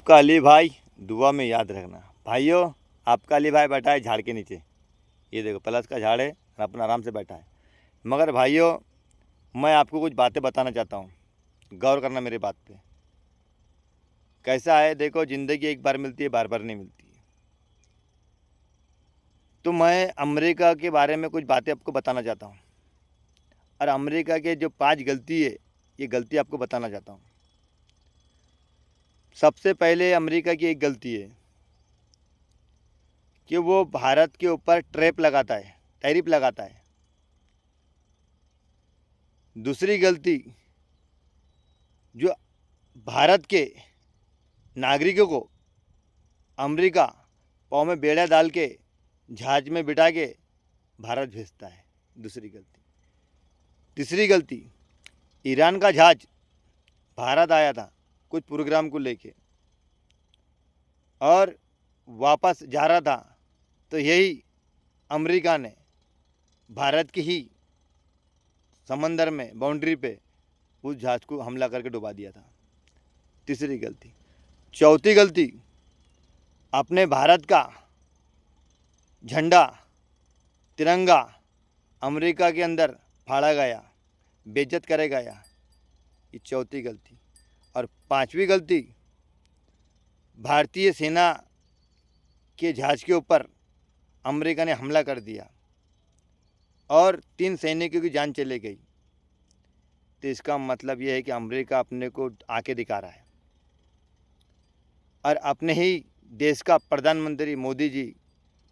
आपका अली भाई दुआ में याद रखना। भाइयों, आपका अली भाई बैठा है झाड़ के नीचे, ये देखो प्लस का झाड़ है और अपना आराम से बैठा है। मगर भाइयों, मैं आपको कुछ बातें बताना चाहता हूँ, गौर करना मेरी बात पे। कैसा है, देखो ज़िंदगी एक बार मिलती है, बार बार नहीं मिलती है। तो मैं अमेरिका के बारे में कुछ बातें आपको बताना चाहता हूँ, और अमेरिका के जो 5 गलती है, ये गलती आपको बताना चाहता हूँ। सबसे पहले अमेरिका की एक गलती है कि वो भारत के ऊपर ट्रैप लगाता है, टैरिफ लगाता है। दूसरी गलती, जो भारत के नागरिकों को अमेरिका पाँव में बेड़ा डाल के जहाज में बिठा के भारत भेजता है, दूसरी गलती। तीसरी गलती, ईरान का जहाज भारत आया था कुछ प्रोग्राम को लेके और वापस जा रहा था, तो यही अमेरिका ने भारत की ही समंदर में बाउंड्री पे उस जहाज को हमला करके डुबा दिया था, तीसरी गलती। चौथी गलती, अपने भारत का झंडा, तिरंगा अमेरिका के अंदर फाड़ा गया, बेइज्जत करे गया, ये चौथी गलती। और पांचवी गलती, भारतीय सेना के जहाज़ के ऊपर अमेरिका ने हमला कर दिया और 3 सैनिकों की जान चली गई। तो इसका मतलब ये है कि अमेरिका अपने को आके दिखा रहा है, और अपने ही देश का प्रधानमंत्री मोदी जी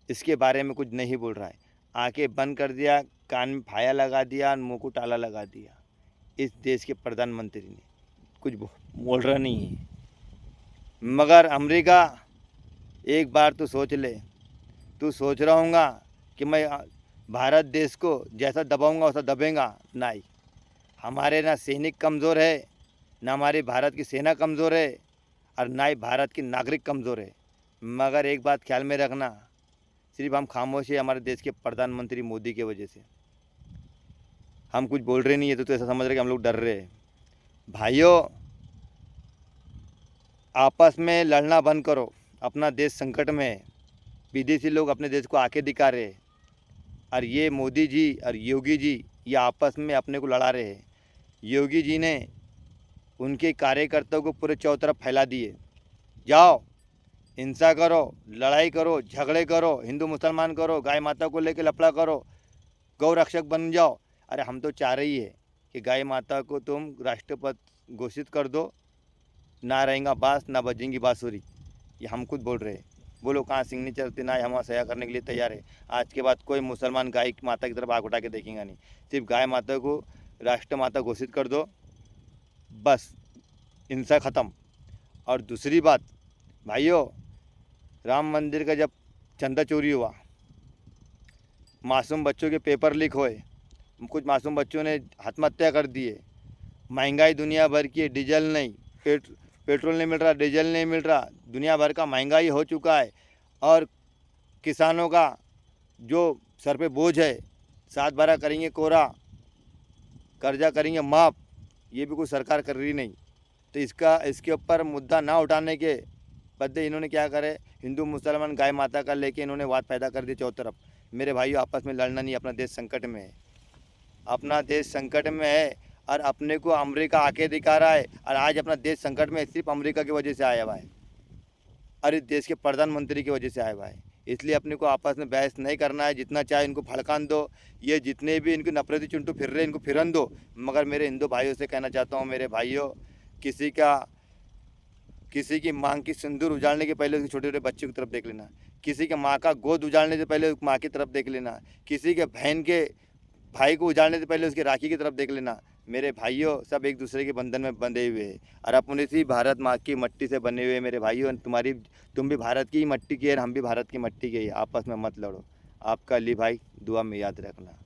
इसके बारे में कुछ नहीं बोल रहा है। आंखें बंद कर दिया, कान में फाया लगा दिया, मुंह को ताला लगा दिया। इस देश के प्रधानमंत्री ने कुछ बोल रहा नहीं है। मगर अमेरिका, एक बार तो सोच ले, तू सोच रहा होगा कि मैं भारत देश को जैसा दबाऊंगा वैसा दबेगा। नहीं, हमारे ना सैनिक कमज़ोर है, ना हमारी भारत की सेना कमज़ोर है, और ना ही भारत के नागरिक कमज़ोर है। मगर एक बात ख्याल में रखना, सिर्फ हम खामोश है हमारे देश के प्रधानमंत्री मोदी की वजह से। हम कुछ बोल रहे नहीं है तो ऐसा समझ रहे कि हम लोग डर रहे हैं। भाइयों, आपस में लड़ना बंद करो। अपना देश संकट में है, विदेशी लोग अपने देश को आके दिखा रहे हैं, और ये मोदी जी और योगी जी ये आपस में अपने को लड़ा रहे हैं। योगी जी ने उनके कार्यकर्ताओं को पूरे चारों तरफ फैला दिए। जाओ, हिंसा करो, लड़ाई करो, झगड़े करो, हिंदू मुसलमान करो, गाय माता को लेकर लफड़ा करो, गौ रक्षक बन जाओ। अरे हम तो चाह रही है कि गाय माता को तुम राष्ट्रपति घोषित कर दो, ना रहेगा बांस ना बजेंगी बांसुरी। ये हम खुद बोल रहे हैं। बोलो कहाँ सिंगनी चलती ना, हम सया करने के लिए तैयार है। आज के बाद कोई मुसलमान गाय माता की तरफ आग उठा के देखेगा नहीं। सिर्फ गाय माता को राष्ट्र माता घोषित कर दो, बस हिंसा ख़त्म। और दूसरी बात भाइयों, राम मंदिर का जब चंदा चोरी हुआ, मासूम बच्चों के पेपर लीक हुए, कुछ मासूम बच्चों ने आत्महत्या कर दिए, महंगाई दुनिया भर की, डीजल नहीं, पेट्रोल नहीं मिल रहा, डीजल नहीं मिल रहा, दुनिया भर का महंगाई हो चुका है, और किसानों का जो सर पे बोझ है, 7/12 करेंगे कोरा, कर्जा करेंगे माफ़, ये भी कोई सरकार कर रही नहीं। तो इसके ऊपर मुद्दा ना उठाने के बदले इन्होंने क्या करे, हिंदू मुसलमान गाय माता का लेके इन्होंने वाद पैदा कर दी चारों तरफ। मेरे भाइयों, आपस में लड़ना नहीं, अपना देश संकट में है, अपना देश संकट में है, और अपने को अमेरिका आके दिखा रहा है। और आज अपना देश संकट में सिर्फ अमेरिका की वजह से आया हुआ है, और इस देश के प्रधानमंत्री की वजह से आया हुआ है। इसलिए अपने को आपस में बहस नहीं करना है, जितना चाहे इनको भड़कान दो, ये जितने भी इनके नफरती चुंटू फिर रहे इनको फिरन दो। मगर मेरे हिंदू भाइयों से कहना चाहता हूँ, मेरे भाइयों, किसी की मांग की सिंदूर उजाड़ने के पहले उसके छोटे छोटे बच्चे की तरफ देख लेना, किसी के माँ का गोद उजाड़ने से पहले माँ की तरफ देख लेना, किसी के बहन के भाई को उजाड़ने से पहले उसके राखी की तरफ देख लेना। मेरे भाइयों, सब एक दूसरे के बंधन में बंधे हुए हैं, और अपने सी भारत माँ की मट्टी से बने हुए। मेरे भाइयों, तुम भी भारत की ही मट्टी के हैं, हम भी भारत की मट्टी के ही। आपस में मत लड़ो। आपका अली भाई दुआ में याद रखना।